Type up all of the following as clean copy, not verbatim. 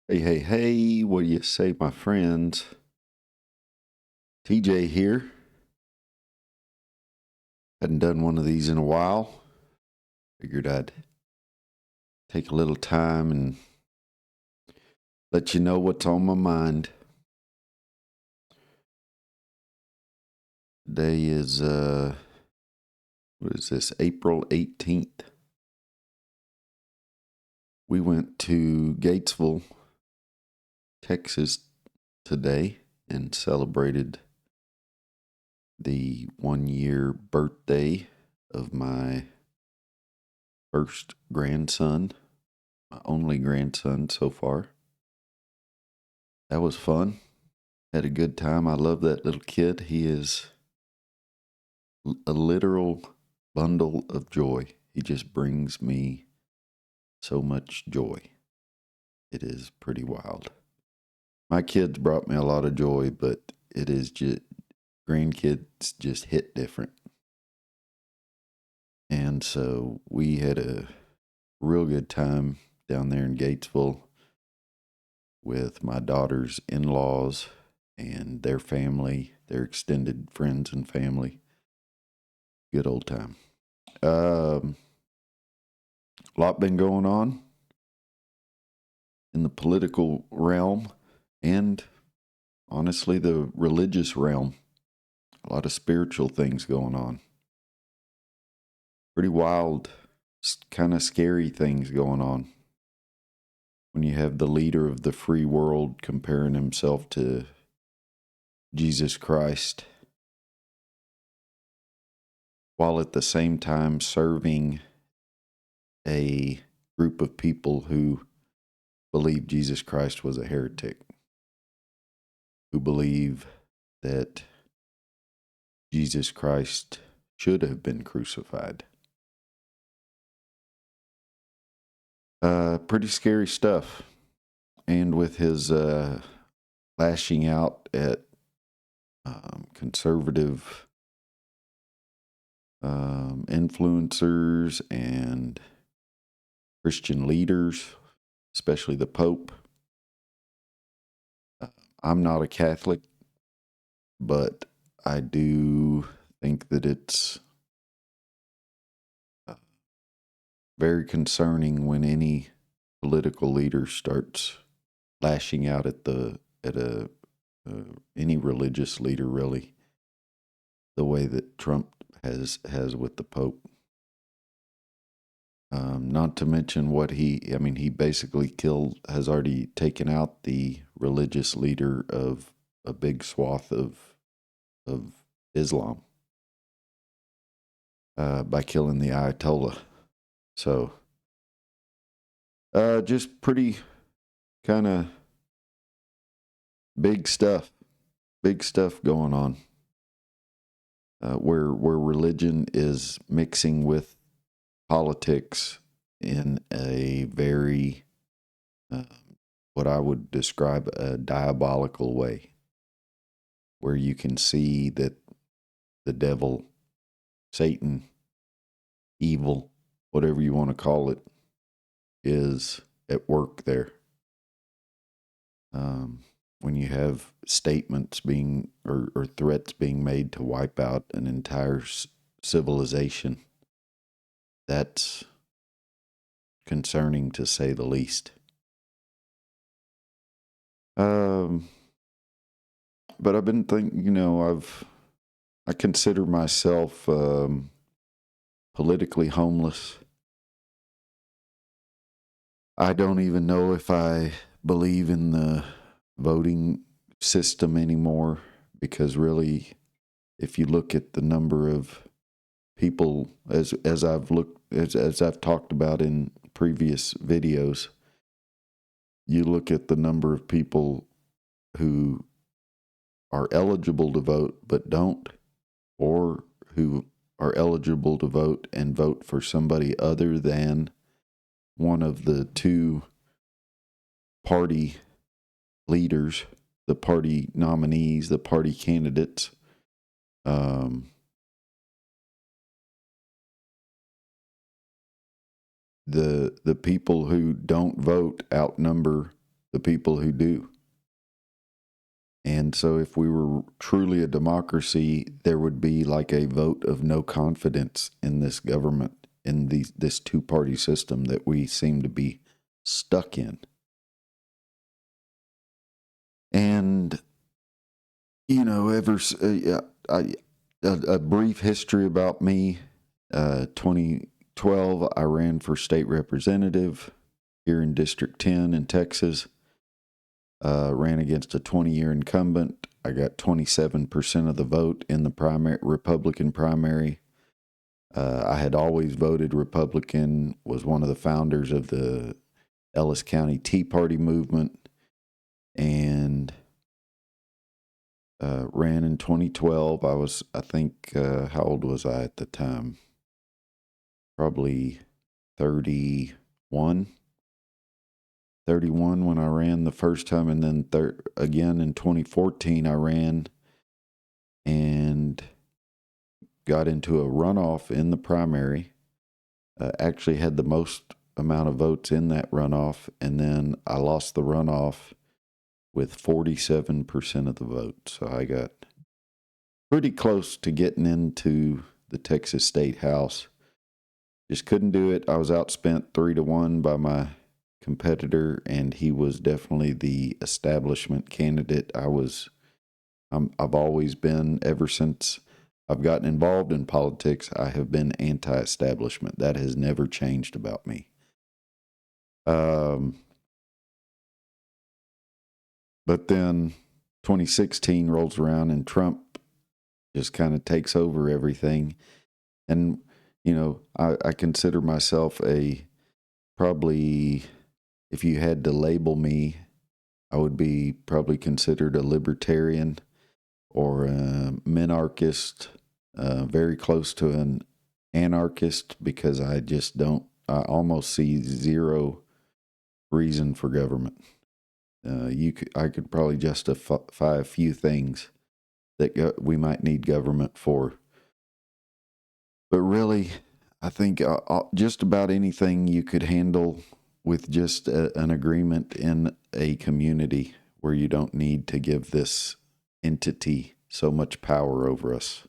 Hey, hey, hey, what do you say, my friends? TJ here. Hadn't done one of these in a while. Figured I'd take a little time and let you know what's on my mind. Today is, what is this, April 18th. We went to Gatesville, Texas today and celebrated the 1 year birthday of my first grandson, my only grandson so far. That was fun. Had a good time. I love that little kid. He is a literal bundle of joy. He just brings me so much joy. It is pretty wild. My kids brought me a lot of joy, but it is just grandkids just hit different. And so we had a real good time down there in Gatesville with my daughter's in-laws and their family, their extended friends and family. Good old time. A lot been going on in the political realm and honestly the religious realm. A lot of spiritual things going on. Pretty wild, kind of scary things going on. When you have the leader of the free world comparing himself to Jesus Christ, while at the same time serving a group of people who believe Jesus Christ was a heretic, who believe that Jesus Christ should have been crucified. Pretty scary stuff. And with his lashing out at conservative influencers and Christian leaders, especially the Pope. I'm not a Catholic, but I do think that it's very concerning when any political leader starts lashing out at any religious leader, really, the way that Trump has with the Pope. Not to mention what he basically has already taken out the religious leader of a big swath of Islam by killing the Ayatollah. So, just pretty kind of big stuff going on. Where religion is mixing with politics in a very what I would describe a diabolical way, where you can see that the devil, Satan, evil, whatever you want to call it, is at work there. When you have statements being or threats being made to wipe out an entire civilization, that's concerning to say the least. But I've been thinking, I consider myself politically homeless. I don't even know if I believe in the voting system anymore, because really, if you look at the number of people, as I've talked about in previous videos, you look at the number of people who are eligible to vote but don't, or who are eligible to vote and vote for somebody other than one of the two party leaders, the party nominees, the party candidates. The people who don't vote outnumber the people who do. And so if we were truly a democracy, there would be like a vote of no confidence in this government, in this two-party system that we seem to be stuck in. And, you know, a brief history about me. 2012, I ran for state representative here in District 10 in Texas. Ran against a 20-year incumbent. I got 27% of the vote in the Republican primary. I had always voted Republican, was one of the founders of the Ellis County Tea Party movement, and ran in 2012. How old was I at the time? Probably 31 when I ran the first time, and then again in 2014 I ran and got into a runoff in the primary. Actually had the most amount of votes in that runoff, and then I lost the runoff with 47% of the vote. So I got pretty close to getting into the Texas State House. Just couldn't do it. I was outspent 3-1 by my competitor, and he was definitely the establishment candidate. I've always been, ever since I've gotten involved in politics, I have been anti-establishment. That has never changed about me. But then 2016 rolls around and Trump just kind of takes over everything. And, you know, I consider myself probably, if you had to label me, I would be probably considered a libertarian or a minarchist, very close to an anarchist, because I almost see zero reason for government. I could probably justify a few things that we might need government for. But really, I think just about anything you could handle with just an agreement in a community where you don't need to give this entity so much power over us.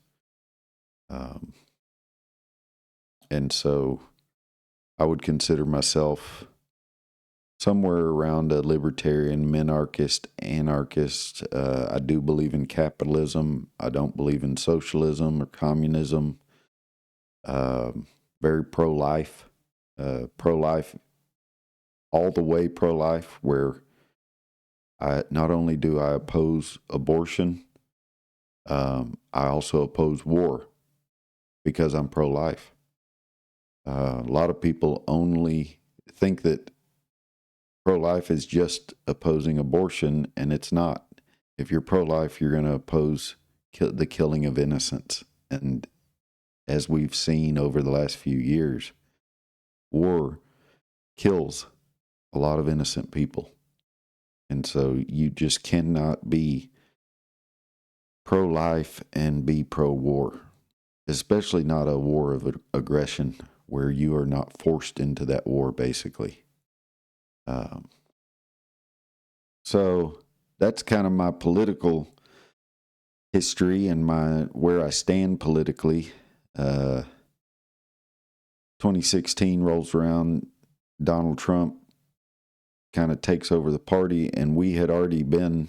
And so I would consider myself somewhere around a libertarian, minarchist, anarchist. I do believe in capitalism. I don't believe in socialism or communism. Very pro-life. Pro-life, all the way pro-life, where not only do I oppose abortion, I also oppose war because I'm pro-life. A lot of people only think that pro-life is just opposing abortion, and it's not. If you're pro-life, you're going to oppose the killing of innocents. And as we've seen over the last few years, war kills a lot of innocent people. And so you just cannot be pro-life and be pro-war, especially not a war of aggression where you are not forced into that war, basically. So that's kind of my political history and where I stand politically. 2016 rolls around, Donald Trump kind of takes over the party, and we had already been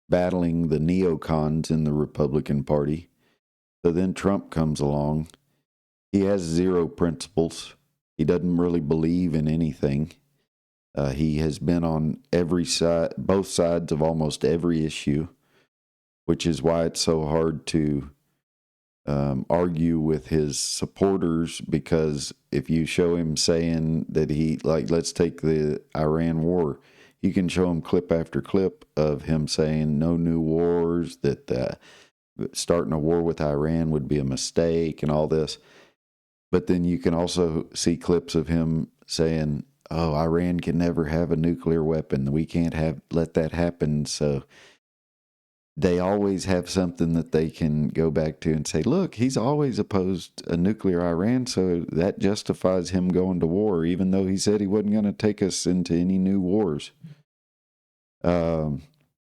battling the neocons in the Republican Party. So then Trump comes along. He has zero principles. He doesn't really believe in anything. He has been on both sides of almost every issue, which is why it's so hard to argue with his supporters, because if you show him saying that let's take the Iran war, you can show him clip after clip of him saying no new wars, that starting a war with Iran would be a mistake and all this. But then you can also see clips of him saying, oh, Iran can never have a nuclear weapon. We can't let that happen. So they always have something that they can go back to and say, look, he's always opposed a nuclear Iran, so that justifies him going to war, even though he said he wasn't going to take us into any new wars. Um,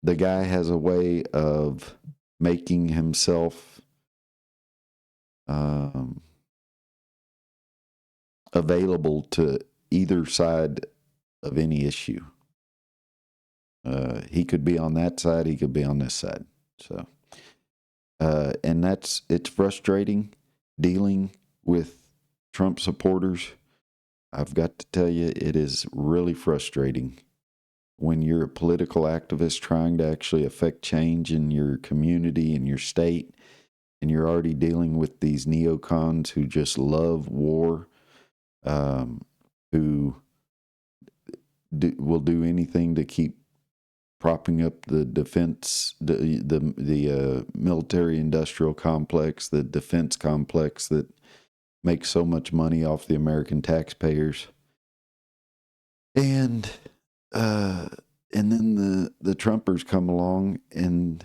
the guy has a way of making himself available to either side of any issue. He could be on that side, he could be on this side. So, and it's frustrating dealing with Trump supporters. I've got to tell you, it is really frustrating when you're a political activist trying to actually affect change in your community, in your state, and you're already dealing with these neocons who just love war, who will do anything to keep propping up the defense, the military industrial complex, the defense complex that makes so much money off the American taxpayers. And then the Trumpers come along, and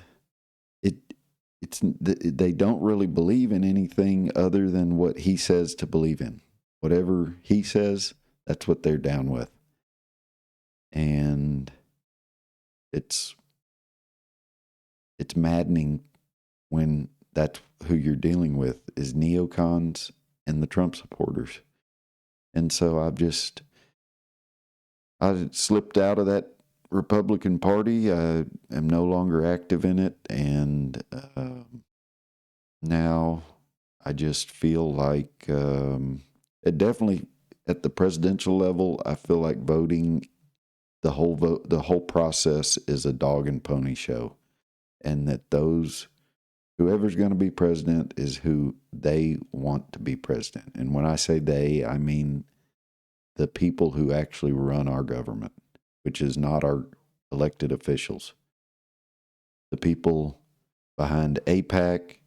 they don't really believe in anything other than what he says to believe in. Whatever he says, that's what they're down with. And it's maddening when that's who you're dealing with is neocons and the Trump supporters. And so I slipped out of that Republican Party. I am no longer active in it. And now I just feel like it definitely at the presidential level, I feel like voting, the whole process is a dog and pony show. And that whoever's going to be president is who they want to be president. And when I say they, I mean the people who actually run our government, which is not our elected officials. The people behind AIPAC,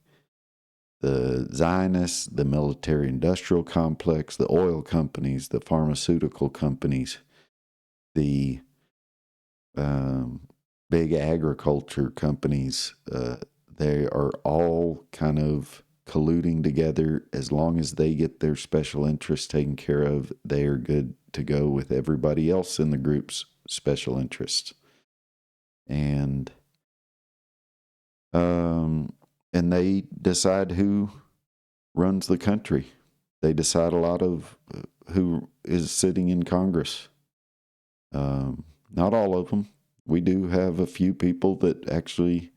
the Zionists, the military industrial complex, the oil companies, the pharmaceutical companies, the big agriculture companies, they are all kind of colluding together. As long as they get their special interests taken care of, they are good to go with everybody else in the group's special interests. And they decide who runs the country. They decide a lot of who is sitting in Congress. Not all of them. We do have a few people that actually,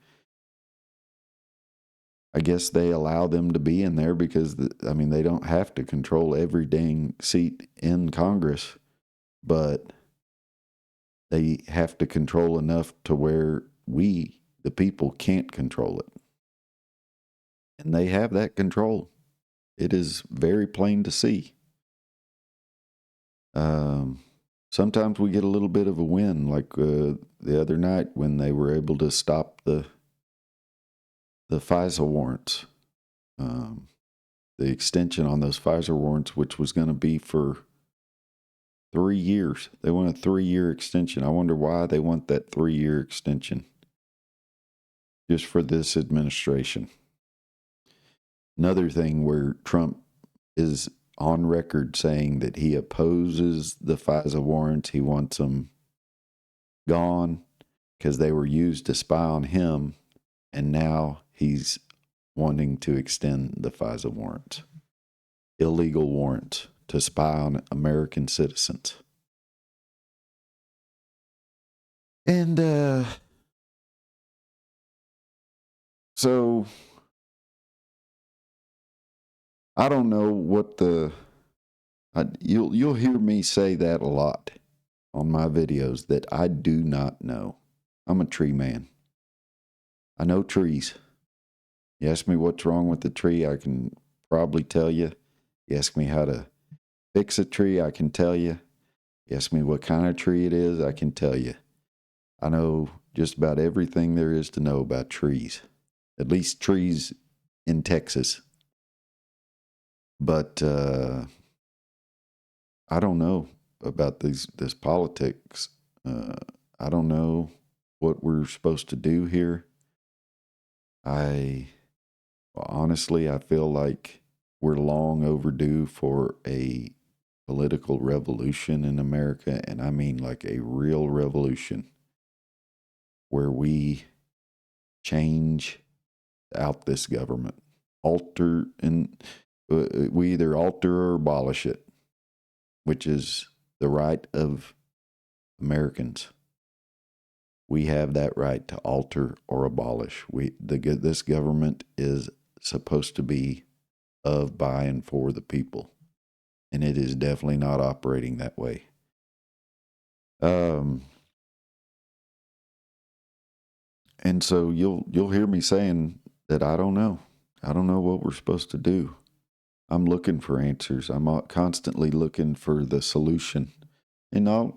I guess they allow them to be in there because, they don't have to control every dang seat in Congress, but they have to control enough to where we, the people, can't control it. And they have that control. It is very plain to see. Sometimes we get a little bit of a win, like the other night when they were able to stop the FISA warrants, the extension on those FISA warrants, which was going to be for 3 years. They want a 3-year extension. I wonder why they want that 3-year extension just for this administration. Another thing where Trump is on record saying that he opposes the FISA warrants. He wants them gone because they were used to spy on him, and now he's wanting to extend the FISA warrants, illegal warrants to spy on American citizens. And so I don't know what you'll hear me say that a lot on my videos, that I do not know. I'm a tree man. I know trees. You ask me what's wrong with the tree, I can probably tell you. You ask me how to fix a tree, I can tell you. You ask me what kind of tree it is, I can tell you. I know just about everything there is to know about trees, at least trees in Texas. But I don't know about this politics. I don't know what we're supposed to do here. Honestly, I feel like we're long overdue for a political revolution in America, and I mean like a real revolution. where we change out this government, we either alter or abolish it, which is the right of Americans. We have that right to alter or abolish. This government is supposed to be of, by, and for the people, and it is definitely not operating that way. And so you'll hear me saying that I don't know. I don't know what we're supposed to do. I'm looking for answers. I'm constantly looking for the solution. And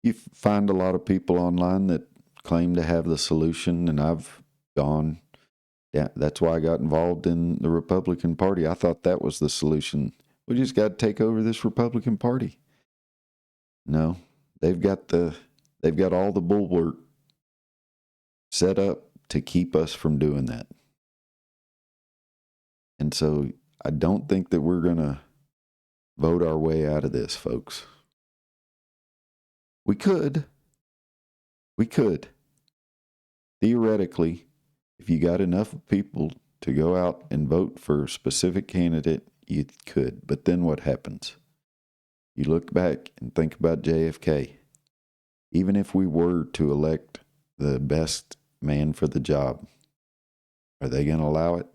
you find a lot of people online that claim to have the solution, and I've gone. Yeah, that's why I got involved in the Republican Party. I thought that was the solution. We just got to take over this Republican Party. No, they've got all the bulwark set up to keep us from doing that. And so I don't think that we're going to vote our way out of this, folks. We could. Theoretically, if you got enough people to go out and vote for a specific candidate, you could. But then what happens? You look back and think about JFK. Even if we were to elect the best man for the job, are they going to allow it?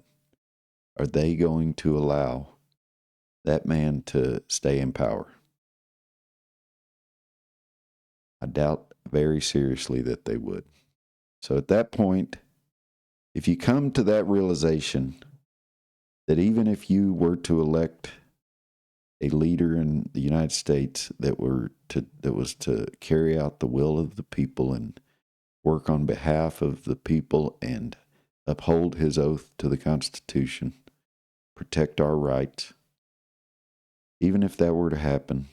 Are they going to allow that man to stay in power? I doubt very seriously that they would. So at that point, if you come to that realization that even if you were to elect a leader in the United States that was to carry out the will of the people and work on behalf of the people and uphold his oath to the Constitution, protect our rights, even if that were to happen,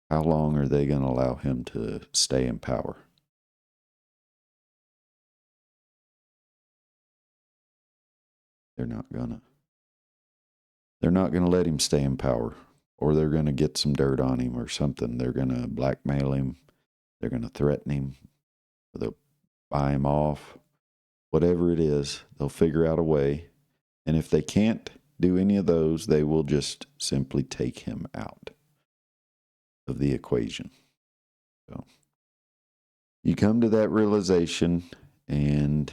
how long are they going to allow him to stay in power? They're not going to let him stay in power, or they're going to get some dirt on him or something. They're going to blackmail him. They're going to threaten him. Or they'll buy him off. Whatever it is, they'll figure out a way. And if they can't do any of those, they will just simply take him out of the equation. So you come to that realization and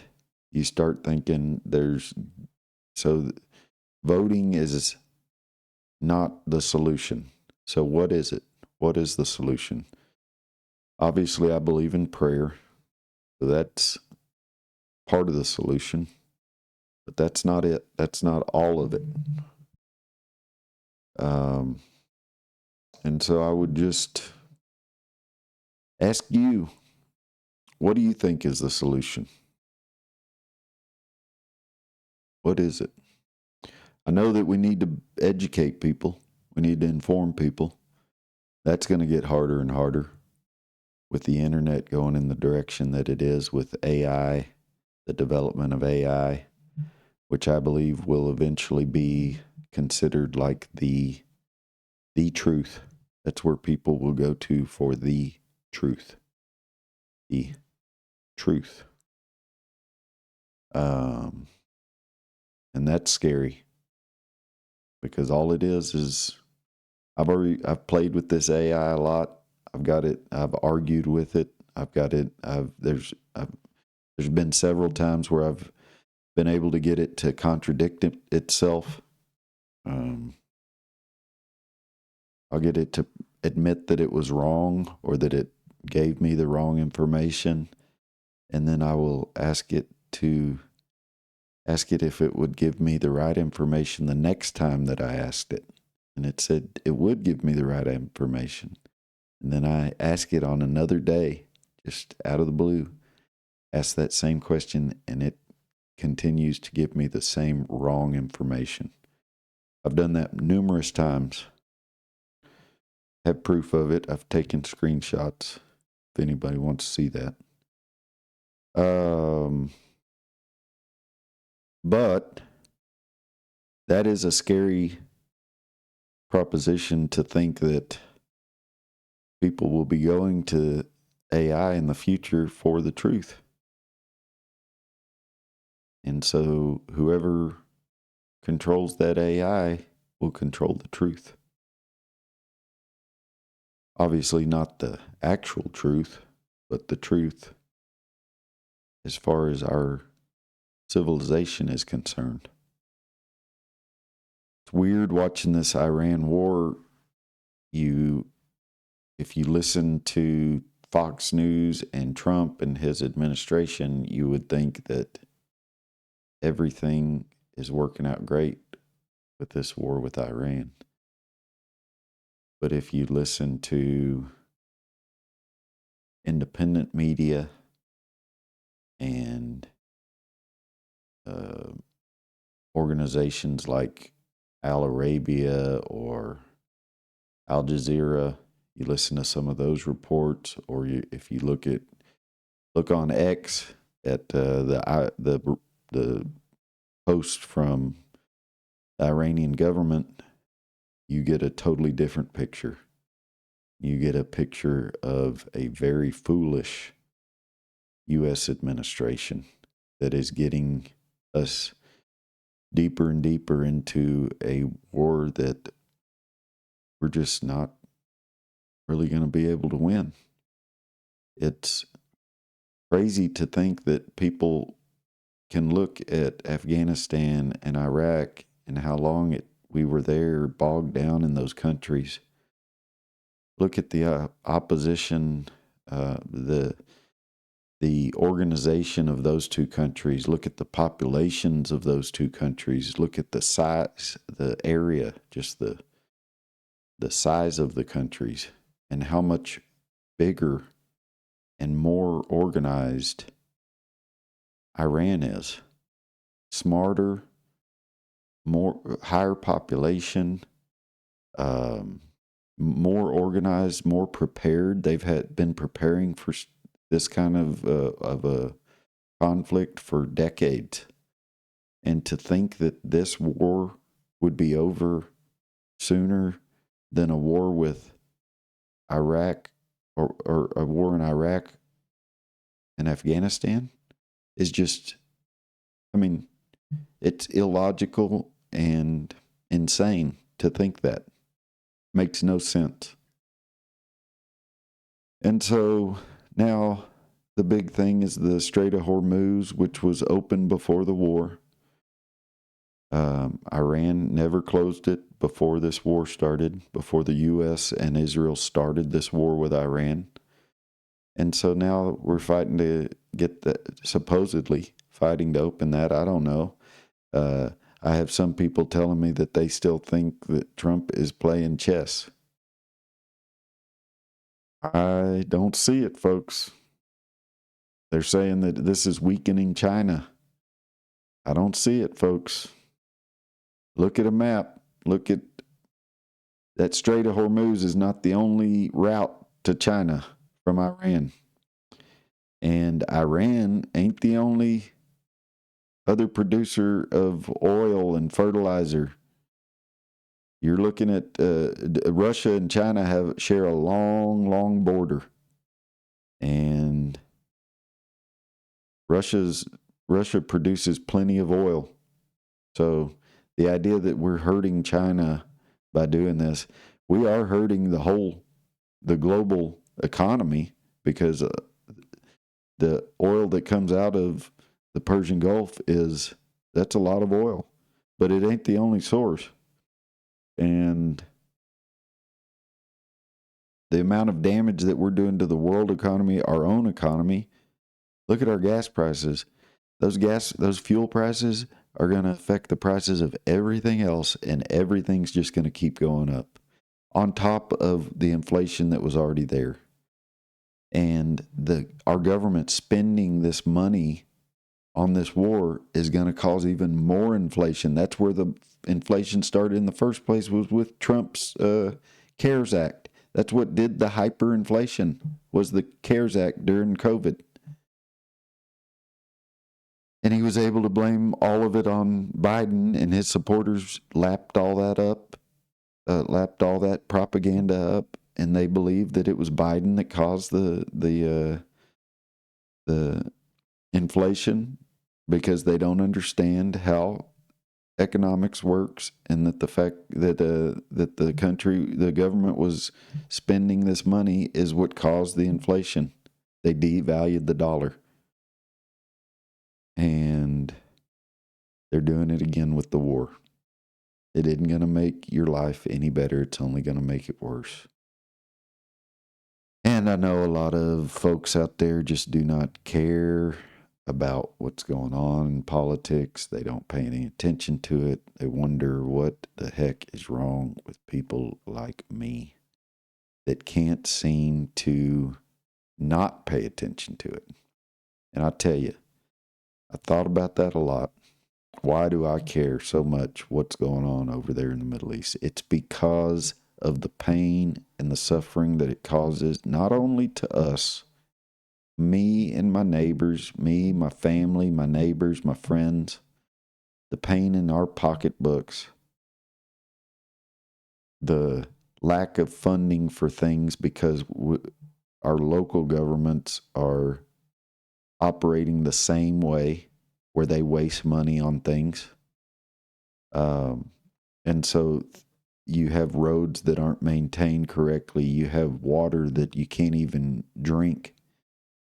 you start thinking voting is not the solution. So what is it? What is the solution? Obviously, I believe in prayer. So that's part of the solution. But that's not it. That's not all of it. And so I would just ask you, what do you think is the solution? What is it? I know that we need to educate people. We need to inform people. That's going to get harder and harder with the internet going in the direction that it is with AI, the development of AI, which I believe will eventually be considered like the truth. That's where people will go to for the truth. The truth. And that's scary. Because all it is I've played with this AI a lot. I've argued with it. There's been several times where I've been able to get it to contradict itself. I'll get it to admit that it was wrong or that it gave me the wrong information. And then I will ask it if it would give me the right information the next time that I asked it. And it said it would give me the right information. And then I ask it on another day, just out of the blue, ask that same question, and it continues to give me the same wrong information. I've done that numerous times. Have proof of it. I've taken screenshots if anybody wants to see that. But that is a scary proposition to think that people will be going to AI in the future for the truth. And so whoever controls that AI will control the truth. Obviously not the actual truth, but the truth as far as our civilization is concerned. It's weird watching this Iran war. If you listen to Fox News and Trump and his administration, you would think that everything is working out great with this war with Iran. But if you listen to independent media and organizations like Al Arabiya or Al Jazeera, you listen to some of those reports, or if you look on X at the post from the Iranian government, you get a totally different picture. You get a picture of a very foolish U.S. administration that is getting us deeper and deeper into a war that we're just not really going to be able to win. It's crazy to think that people can look at Afghanistan and Iraq and how long we were there, bogged down in those countries. Look at the opposition, the organization of those two countries. Look at the populations of those two countries. Look at the size, the area, just the size of the countries, and how much bigger and more organized Iran is. Smarter, higher population, more organized, more prepared. They've been preparing for this kind of a conflict for decades. And to think that this war would be over sooner than a war with Iraq or a war in Iraq and Afghanistan is just, it's illogical and insane to think that. Makes no sense. And so now the big thing is the Strait of Hormuz, which was open before the war. Iran never closed it before this war started, before the U.S. and Israel started this war with Iran. And so now we're fighting to get that, supposedly fighting to open that. I don't know. I have some people telling me that they still think that Trump is playing chess. I don't see it, folks. They're saying that this is weakening China. I don't see it, folks. Look at a map. Look at that Strait of Hormuz is not the only route to China from Iran. And Iran ain't the only other producer of oil and fertilizer. You're looking at Russia and China share a long, long border. And Russia produces plenty of oil. So the idea that we're hurting China by doing this, we are hurting the global economy, because the oil that comes out of the Persian Gulf that's a lot of oil, but it ain't the only source. And the amount of damage that we're doing to the world economy, our own economy, look at our gas prices. Those fuel prices are going to affect the prices of everything else, and everything's just going to keep going up on top of the inflation that was already there. And our government spending this money on this war is going to cause even more inflation. That's where the inflation started in the first place, was with Trump's CARES Act. That's what did the hyperinflation, was the CARES Act during COVID. And he was able to blame all of it on Biden, and his supporters lapped all that up, lapped all that propaganda up, and they believe that it was Biden that caused the inflation because they don't understand how economics works, and that the fact that that the government was spending this money is what caused the inflation. They devalued the dollar, and they're doing it again with the war. It isn't going to make your life any better. It's only going to make it worse. And I know a lot of folks out there just do not care about what's going on in politics. They don't pay any attention to it. They wonder what the heck is wrong with people like me that can't seem to not pay attention to it. And I tell you, I thought about that a lot. Why do I care so much what's going on over there in the Middle East? It's because of the pain and the suffering that it causes, not only to us, me and my neighbors, me, my family, my neighbors, my friends, the pain in our pocketbooks, the lack of funding for things because our local governments are operating the same way where they waste money on things. And so you have roads that aren't maintained correctly. You have water that you can't even drink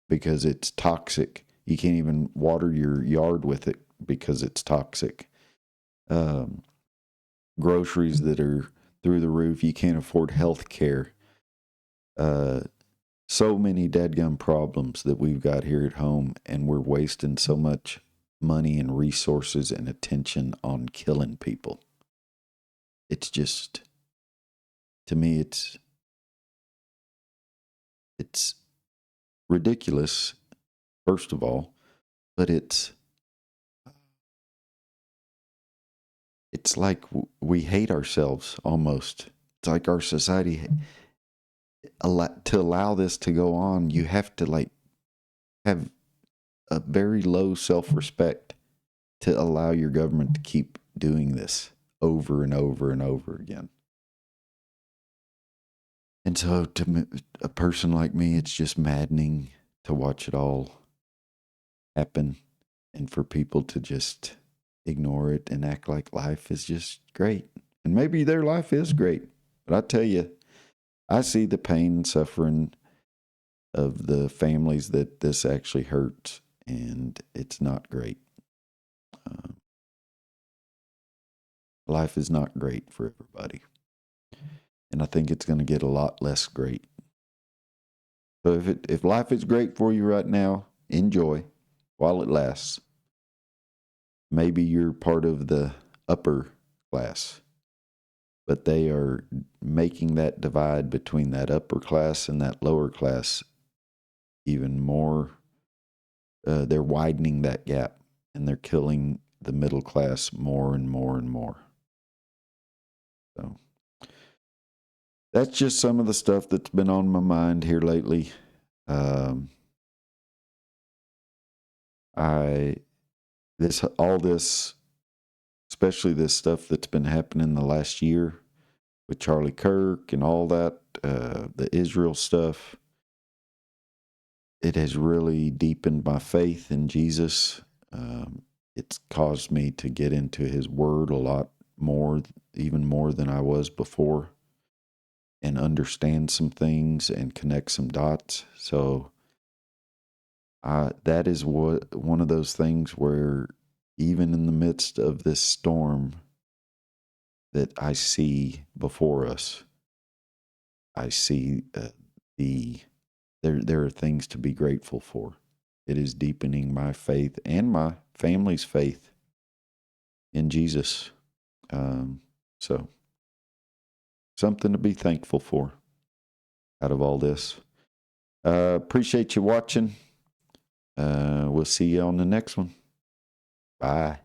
because it's toxic. You can't even water your yard with it because it's toxic. Groceries that are through the roof. You can't afford health care. So many dadgum problems that we've got here at home, and we're wasting so much money and resources and attention on killing people. It's just, to me, it's ridiculous, first of all, but it's like we hate ourselves almost. It's like our society, to allow this to go on, you have to have a very low self-respect to allow your government to keep doing this over and over and over again. And so to a person like me, it's just maddening to watch it all happen, and for people to just ignore it and act like life is just great. And maybe their life is great, but I tell you, I see the pain and suffering of the families that this actually hurts, and it's not great. Life is not great for everybody, and I think it's going to get a lot less great. So if life is great for you right now, enjoy while it lasts. Maybe you're part of the upper class, but they are making that divide between that upper class and that lower class even more. They're widening that gap, and they're killing the middle class more and more and more. So that's just some of the stuff that's been on my mind here lately. All this, especially this stuff that's been happening the last year with Charlie Kirk and all that, the Israel stuff, it has really deepened my faith in Jesus. It's caused me to get into his word a lot more, even more than I was before, and understand some things and connect some dots. So that is one of those things where even in the midst of this storm that I see before us, I see there are things to be grateful for. It is deepening my faith and my family's faith in Jesus. So something to be thankful for out of all this. Appreciate you watching. We'll see you on the next one. Bye.